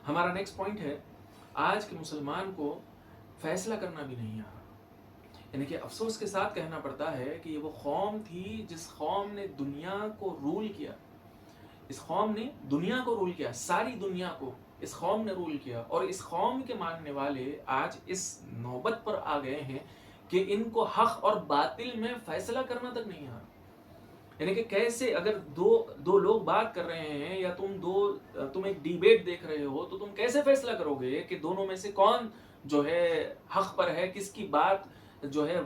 ہمارا next point ہے، آج کے مسلمان کو فیصلہ کرنا بھی نہیں آ رہا. یعنی کہ افسوس کے ساتھ کہنا پڑتا ہے کہ یہ وہ قوم تھی جس قوم نے دنیا کو رول کیا. اس قوم نے دنیا کو رول کیا، ساری دنیا کو اس قوم نے رول کیا، اور اس قوم کے ماننے والے آج اس نوبت پر آ گئے ہیں کہ ان کو حق اور باطل میں فیصلہ کرنا تک نہیں آ رہا. یعنی کہ کیسے اگر دو لوگ بات کر رہے ہیں یا تم ایک ڈیبیٹ دیکھ رہے ہو تو تم کیسے فیصلہ کرو گے کہ دونوں میں سے کون جو ہے حق پر ہے، کس کی بات جو ہے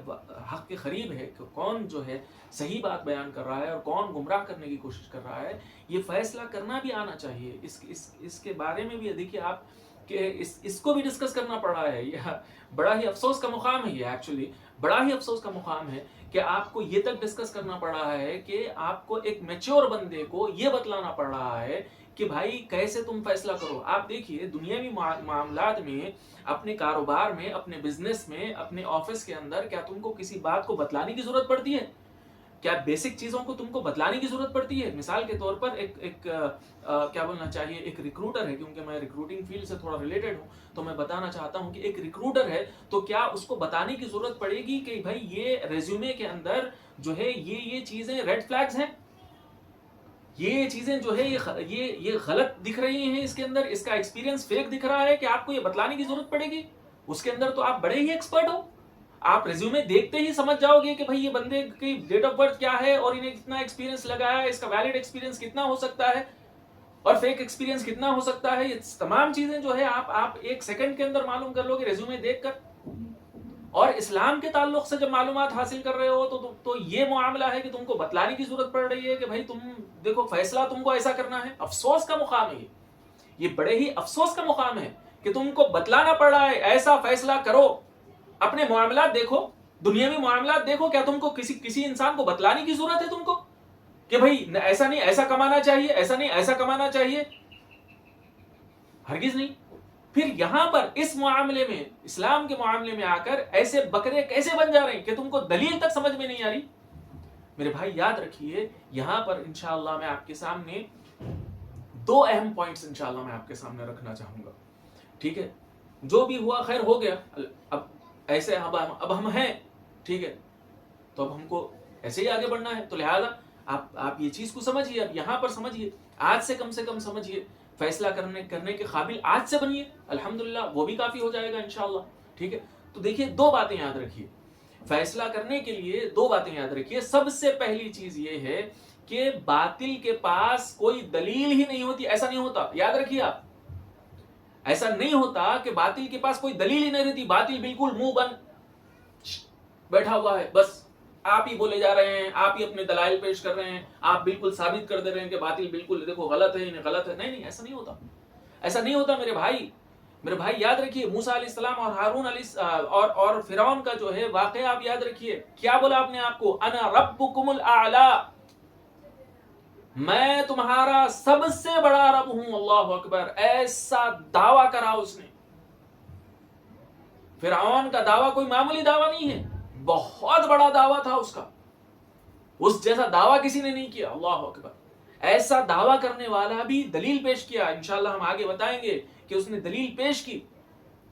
حق کے قریب ہے، کون جو ہے صحیح بات بیان کر رہا ہے اور کون گمراہ کرنے کی کوشش کر رہا ہے. یہ فیصلہ کرنا بھی آنا چاہیے. اس کے بارے میں بھی دیکھیے آپ کہ اس کو بھی ڈسکس کرنا پڑ رہا ہے. یہ بڑا ہی افسوس کا مقام ہے. یہ ایکچولی بڑا ہی افسوس کا مقام ہے کہ آپ کو یہ تک ڈسکس کرنا پڑ رہا ہے کہ آپ کو ایک میچور بندے کو یہ بتلانا پڑ رہا ہے کہ بھائی کیسے تم فیصلہ کرو. آپ دیکھیے دنیاوی معاملات میں، اپنے کاروبار میں، اپنے بزنس میں، اپنے آفس کے اندر کیا تم کو کسی بات کو بتلانے کی ضرورت پڑتی ہے؟ کیا بیسک چیزوں کو تم کو بتلانے کی ضرورت پڑتی ہے؟ مثال کے طور پر ایک کیا بولنا چاہیے، ایک ریکروٹر ہے، کیونکہ میں ریکروٹنگ فیلڈ سے تھوڑا ریلیٹڈ ہوں تو میں بتانا چاہتا ہوں کہ ایک ریکروٹر ہے تو کیا اس کو بتانے کی ضرورت پڑے گی کہ بھائی یہ ریزیومے کے اندر جو ہے یہ چیزیں ریڈ فلیگز ہیں، یہ چیزیں جو ہے یہ غلط دکھ رہی ہیں، اس کے اندر اس کا ایکسپیرینس فیک دکھ رہا ہے، کہ آپ کو یہ بتلانے کی ضرورت پڑے گی؟ اس کے اندر تو آپ بڑے ہی ایکسپرٹ ہو. آپ ریزیومے دیکھتے ہی سمجھ جاؤ گے کہ بھائی یہ بندے کی ڈیٹ آف برتھ کیا ہے اور انہیں کتنا ایکسپیرینس لگایا ہے، اس کا ویلڈ ایکسپیرینس کتنا ہو سکتا ہے اور فیک ایکسپیرینس کتنا ہو سکتا ہے. یہ تمام چیزیں جو ہے آپ ایک سیکنڈ کے اندر معلوم کر لو گے ریزیومے دیکھ کر. اور اسلام کے تعلق سے جب معلومات حاصل کر رہے ہو تو یہ معاملہ ہے کہ تم کو بتلانے کی ضرورت پڑ رہی ہے کہ بھائی تم دیکھو فیصلہ تم کو ایسا کرنا ہے. افسوس کا مقام ہے یہ بڑے ہی افسوس کا مقام ہے کہ تم کو بتلانا پڑ رہا ہے ایسا فیصلہ کرو. اپنے معاملات دیکھو، دنیاوی معاملات دیکھو، کیا تم کو کسی انسان کو بتلانے کی ضرورت ہے تم کو کہ بھائی ایسا نہیں ایسا کمانا چاہیے، ایسا نہیں ایسا کمانا چاہیے؟ ہرگز نہیں. پھر یہاں پر اس معاملے میں، اسلام کے معاملے میں آ کر ایسے بکرے کیسے بن جا رہے ہیں کہ تم کو دلیل تک سمجھ میں نہیں آ رہی. میرے بھائی یاد رکھیے، یہاں پر انشاءاللہ میں آپ کے سامنے دو اہم پوائنٹس انشاءاللہ میں آپ کے سامنے رکھنا چاہوں گا. ٹھیک ہے، جو بھی ہوا خیر ہو گیا. اب ایسے اب ہم ہیں، ٹھیک ہے، تو اب ہم کو ایسے ہی آگے بڑھنا ہے. تو لہذا آپ یہ چیز کو سمجھیے، اب یہاں پر سمجھیے، آج سے کم سمجھیے، فیصلہ کرنے کے قابل آج سے بنیے. الحمدللہ وہ بھی کافی ہو جائے گا انشاءاللہ. ٹھیک ہے، تو دیکھیے دو باتیں یاد رکھیے فیصلہ کرنے کے لیے. دو باتیں یاد رکھیے. سب سے پہلی چیز یہ ہے کہ باطل کے پاس کوئی دلیل ہی نہیں ہوتی. ایسا نہیں ہوتا، یاد رکھیے آپ، ایسا نہیں ہوتا کہ باطل کے پاس کوئی دلیل ہی نہیں رہتی. باطل بالکل منہ بند بیٹھا ہوا ہے، بس آپ ہی بولے جا رہے ہیں، آپ ہی اپنے دلائل پیش کر رہے ہیں، آپ بالکل ثابت کر دے رہے ہیں کہ باطل بالکل دیکھو غلط ہے، انہیں غلط ہے. نہیں، ایسا نہیں ہوتا. ایسا نہیں ہوتا میرے بھائی یاد رکھیے. موسیٰ علیہ السلام اور ہارون اور فرعون کا جو ہے واقعہ آپ یاد رکھیے. کیا بولا آپ نے آپ کو؟ انا ربکم الاعلی، میں تمہارا سب سے بڑا رب ہوں. اللہ اکبر. ایسا دعویٰ کرا اس نے. فرعون کا دعویٰ کوئی معمولی دعویٰ نہیں ہے، بہت بڑا دعویٰ تھا اس کا. اس جیسا دعویٰ کسی نے نہیں کیا. اللہ اکبر. ایسا دعویٰ کرنے والا بھی دلیل پیش کیا. انشاءاللہ ہم آگے بتائیں گے کہ اس نے دلیل پیش کی.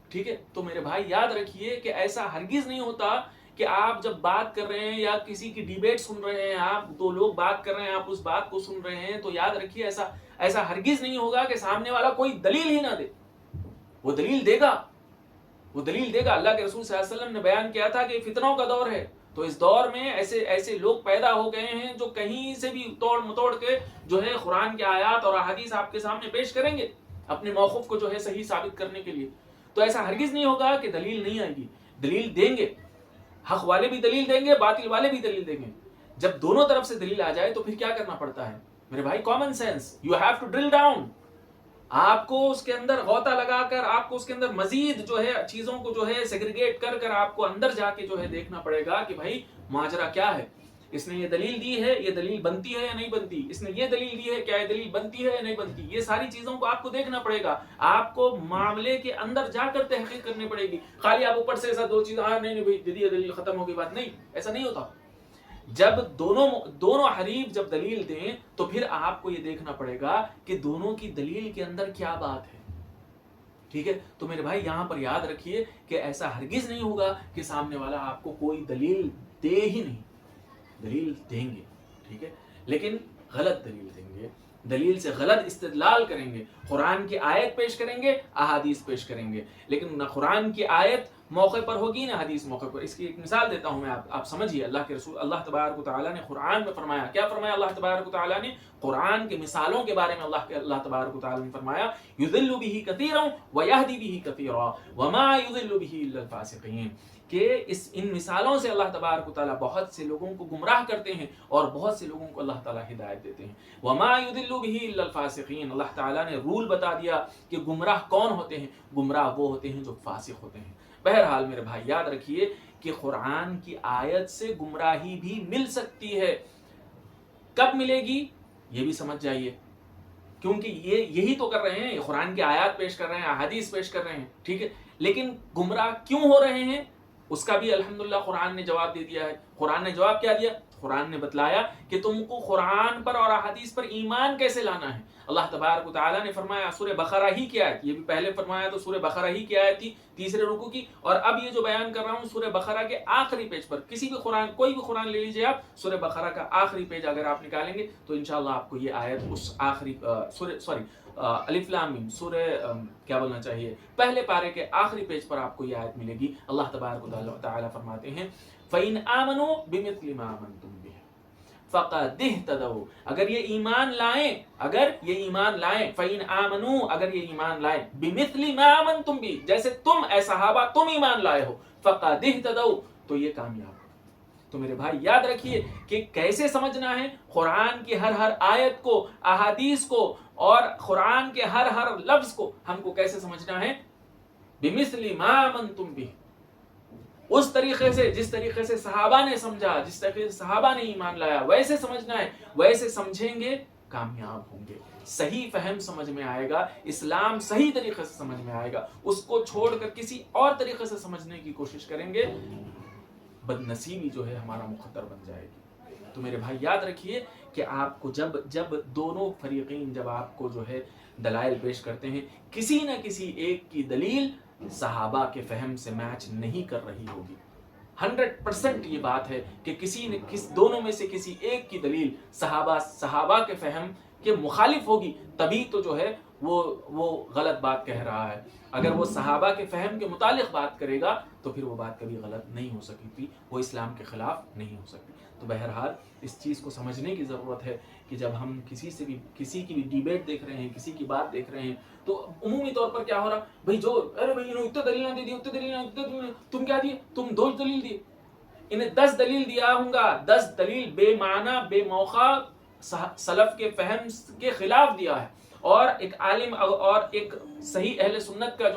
ٹھیک ہے، تو میرے بھائی یاد رکھیے کہ ایسا ہرگز نہیں ہوتا کہ آپ جب بات کر رہے ہیں یا کسی کی ڈیبیٹ سن رہے ہیں، آپ دو لوگ بات کر رہے ہیں، آپ اس بات کو سن رہے ہیں، تو یاد رکھیے ایسا ہرگز نہیں ہوگا کہ سامنے والا کوئی دلیل ہی نہ دے. وہ دلیل دے گا. اللہ کے رسول صلی اللہ علیہ وسلم نے بیان کیا تھا کہ فتنوں کا دور ہے. تو اس دور میں ایسے لوگ پیدا ہو گئے ہیں جو کہیں سے بھی توڑ متوڑ کے جو ہے قرآن کی آیات اور احادیث آپ کے سامنے پیش کریں گے اپنے موقف کو جو ہے صحیح ثابت کرنے کے لیے. تو ایسا ہرگز نہیں ہوگا کہ دلیل نہیں آئے گی. دلیل دیں گے، حق والے بھی دلیل دیں گے، باطل والے بھی دلیل دیں گے. جب دونوں طرف سے دلیل آ جائے تو پھر کیا کرنا پڑتا ہے میرے بھائی؟ Common sense. You have to drill down. آپ کو اس کے اندر غوطہ لگا کر، آپ کو اس کے اندر مزید جو ہے چیزوں کو جو ہے سیگریگیٹ کر آپ کو اندر جا کے جو ہے دیکھنا پڑے گا کہ بھائی ماجرا کیا ہے. اس نے یہ دلیل دی ہے، یہ دلیل بنتی ہے یا نہیں بنتی؟ اس نے یہ دلیل دی ہے، کیا یہ دلیل بنتی ہے یا نہیں بنتی؟ یہ ساری چیزوں کو آپ کو دیکھنا پڑے گا. آپ کو معاملے کے اندر جا کر تحقیق کرنی پڑے گی. خالی آپ اوپر سے ایسا دو چیز نہیں بھائی دیدی دلیل ختم ہو گئی بات، نہیں، ایسا نہیں ہوتا. جب دونوں حریف جب دلیل دیں تو پھر آپ کو یہ دیکھنا پڑے گا کہ دونوں کی دلیل کے اندر کیا بات ہے. ٹھیک ہے، تو میرے بھائی یہاں پر یاد رکھیے کہ ایسا ہرگز نہیں ہوگا کہ سامنے والا آپ کو کوئی دلیل دے ہی نہیں، دلیل دیں گے، ٹھیک ہے، لیکن غلط دلیل دیں گے، دلیل سے غلط استدلال کریں گے، قرآن کی آیت پیش کریں گے، احادیث پیش کریں گے، لیکن نہ قرآن کی آیت موقع پر ہوگی نہ حدیث موقع پر۔ اس کی ایک مثال دیتا ہوں میں، آپ سمجھیے، اللہ کے رسول اللہ تبارک و تعالیٰ نے قرآن میں فرمایا، کیا فرمایا اللہ تبارک و تعالیٰ نے؟ قرآن کے مثالوں کے بارے میں اللہ تبارک و تعالیٰ نے فرمایا، یضل بہ کثیرا ویہدی بہ کثیرا وما یضل بہ الا الفاسقین، کہ ان مثالوں سے اللہ تبارک و تعالیٰ بہت سے لوگوں کو گمراہ کرتے ہیں اور بہت سے لوگوں کو اللہ تعالیٰ ہدایت دیتے ہیں۔ وما یضل بہ الا الفاسقین، اللہ تعالیٰ نے رول بتا دیا کہ گمراہ کون ہوتے ہیں، گمراہ وہ ہوتے ہیں جو فاسق ہوتے ہیں۔ بہرحال میرے بھائی یاد رکھیے کہ قرآن کی آیت سے گمراہی بھی مل سکتی ہے، کب ملے گی یہ بھی سمجھ جائیے، کیونکہ یہی تو کر رہے ہیں، قرآن کی آیات پیش کر رہے ہیں، احادیث پیش کر رہے ہیں، ٹھیک ہے، لیکن گمراہ کیوں ہو رہے ہیں اس کا بھی الحمدللہ قرآن نے جواب دے دیا ہے۔ قرآن نے جواب کیا دیا؟ قرآن نے بتلایا کہ تم کو قرآن پر اور احادیث پر ایمان کیسے لانا ہے۔ اللہ تبارک و تعالیٰ نے فرمایا سورہ بقرہ ہی کی آیت، یہ بھی پہلے فرمایا تو سورہ بقرہ ہی کی آیت تھی، تیسرے رکوع کی، اور اب یہ جو بیان کر رہا ہوں سورہ بقرہ کے آخری پیج پر، کسی بھی قرآن، کوئی بھی قرآن لے لیجئے آپ، سورہ بقرہ کا آخری پیج اگر آپ نکالیں گے تو انشاءاللہ آپ کو یہ آیت اس آخری الف لام میم سورہ کیا بولنا چاہیے، پہلے پارے کے آخری پیج پر آپ کو یہ آیت ملے گی۔ اللہ تبارک و تعالیٰ فرماتے ہیں فَإِنْ آمَنُوا بِمِثْلِ مَا آمَنْتُمْ بِهِ فَقَدِ اهْتَدَوْا، اگر یہ ایمان لائیں فَإِنْ آمَنُوا، اگر یہ ایمان لائیں بِمِثْلِ مَا آمَنْتُمْ بِهِ، جیسے تم اے صحابہ تم ایمان لائے ہو، فَقَدِ اهْتَدَوْا، تو یہ کامیاب ہو۔ تو میرے بھائی یاد رکھیے کہ کیسے سمجھنا ہے قرآن کی ہر آیت کو، احادیث کو، اور قرآن کے ہر لفظ کو ہم کو کیسے سمجھنا ہے؟ بِمِثْلِ مَا آمَنْتُمْ بِهِ، اس طریقے سے جس طریقے سے صحابہ نے سمجھا، جس طریقے سے صحابہ نے ایمان لایا، ویسے سمجھنا ہے، ویسے سمجھیں گے کامیاب ہوں گے، صحیح فہم سمجھ میں آئے گا، اسلام صحیح طریقے سے سمجھ میں آئے گا۔ اس کو چھوڑ کر کسی اور طریقے سے سمجھنے کی کوشش کریں گے، بد نصیبی جو ہے ہمارا مقدر بن جائے گی۔ تو میرے بھائی یاد رکھیے کہ آپ کو جب دونوں فریقین جب آپ کو جو ہے دلائل پیش کرتے ہیں، کسی نہ کسی ایک کی دلیل صحابہ کے فہم سے میچ نہیں کر رہی ہوگی، 100% یہ بات ہے کہ دونوں میں سے کسی ایک کی دلیل صحابہ کے فہم کے مخالف ہوگی، تبھی تو جو ہے وہ غلط بات کہہ رہا ہے۔ اگر وہ صحابہ کے فہم کے متعلق بات کرے گا تو پھر وہ بات کبھی غلط نہیں ہو سکتی تھی، وہ اسلام کے خلاف نہیں ہو سکتی۔ تو بہرحال اس چیز کو سمجھنے کی ضرورت ہے کہ جب ہم کسی کی بھی ڈیبیٹ دیکھ رہے ہیں، کسی کی بات دیکھ رہے ہیں، تو عمومی طور پر کیا ہو رہا، بھائی انہوں اتنا دلیل نہ دے دی، اتنا دلیل تم کیا دیے، تم 2 دلیل دیے، انہیں 10 دلیل دیا ہوں گا، 10 دلیل بے معنی بے موقع سلف کے فہم کے خلاف دیا ہے، اور ایک عالم اور ایک صحیح اہل سنت کا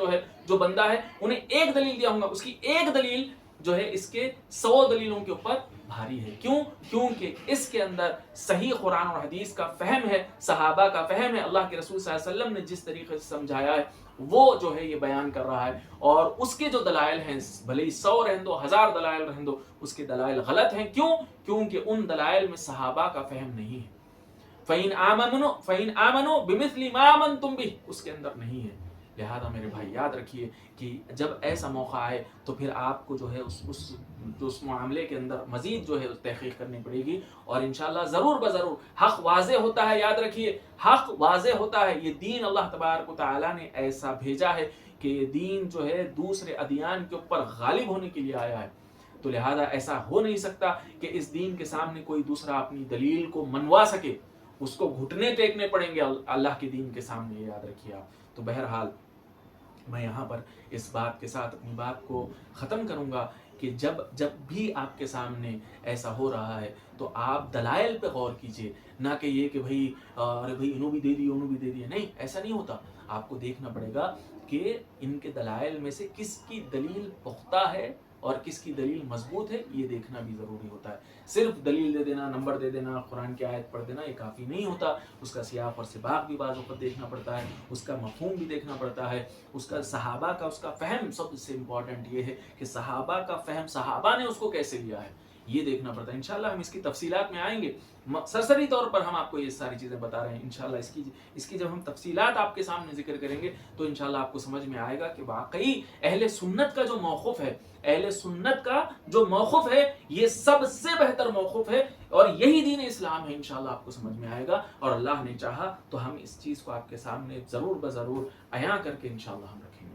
جو بندہ ہے، انہیں 1 دلیل دیا ہوں گا، اس کی 1 دلیل جو ہے اس کے 100 دلیلوں کے اوپر بھاری ہے۔ کیونکہ اس کے اندر صحیح قرآن اور حدیث کا فہم ہے، صحابہ کا فہم ہے، اللہ کے رسول صلی اللہ علیہ وسلم نے جس طریقے سے سمجھایا ہے وہ جو ہے یہ بیان کر رہا ہے، اور اس کے جو دلائل ہیں بھلے ہی 100 رہن دو، 1000 دلائل رہن دو، اس کے دلائل غلط ہیں۔ کیونکہ ان دلائل میں صحابہ کا فہم نہیں ہے۔ فَإِنْ آمَنُوا بِمِثْلِ مَا آمَنْتُمْ بِهِ، اس کے اندر نہیں ہے۔ لہذا میرے بھائی یاد رکھیے کہ جب ایسا موقع آئے تو پھر آپ کو جو ہے اس معاملے کے اندر مزید جو ہے تحقیق کرنی پڑے گی، اور انشاءاللہ ضرور بضرور حق واضح ہوتا ہے۔ یاد رکھیے حق واضح ہوتا ہے، یہ دین اللہ تبارک و تعالیٰ نے ایسا بھیجا ہے کہ یہ دین جو ہے دوسرے ادیان کے اوپر غالب ہونے کے لیے آیا ہے، تو لہذا ایسا ہو نہیں سکتا کہ اس دین کے سامنے کوئی دوسرا اپنی دلیل کو منوا سکے، اس کو گھٹنے ٹیکنے پڑیں گے اللہ کے دین کے سامنے، یاد رکھیے آپ۔ تو بہرحال میں یہاں پر اس بات کے ساتھ اپنی بات کو ختم کروں گا کہ جب بھی آپ کے سامنے ایسا ہو رہا ہے تو آپ دلائل پہ غور کیجئے، نہ کہ یہ کہ بھائی انہوں بھی دے دیے، نہیں، ایسا نہیں ہوتا۔ آپ کو دیکھنا پڑے گا کہ ان کے دلائل میں سے کس کی دلیل پختہ ہے اور کس کی دلیل مضبوط ہے، یہ دیکھنا بھی ضروری ہوتا ہے۔ صرف دلیل دے دینا، نمبر دے دینا، قرآن کی آیت پڑھ دینا، یہ کافی نہیں ہوتا، اس کا سیاق اور سباق بھی بعض وقت دیکھنا پڑتا ہے، اس کا مفہوم بھی دیکھنا پڑتا ہے، اس کا صحابہ کا اس کا فہم، سب سے امپورٹنٹ یہ ہے کہ صحابہ کا فہم، صحابہ نے اس کو کیسے لیا ہے، یہ دیکھنا پڑتا ہے. انشاءاللہ ہم اس کی تفصیلات میں آئیں گے. سرسری طور پر ہم آپ کو یہ ساری چیزیں بتا رہے ہیں. انشاءاللہ اس کی جب ہم تفصیلات آپ کے سامنے ذکر کریں گے تو انشاءاللہ آپ کو سمجھ میں آئے گا کہ واقعی اہل سنت کا جو موقف ہے، اہل سنت کا جو موقف ہے یہ سب سے بہتر موقف ہے، اور یہی دین اسلام ہے. انشاءاللہ آپ کو سمجھ میں آئے گا، اور اللہ نے چاہا تو ہم اس چیز کو آپ کے سامنے ضرور بضرور عیاں کر کے انشاءاللہ ہم رکھیں گے.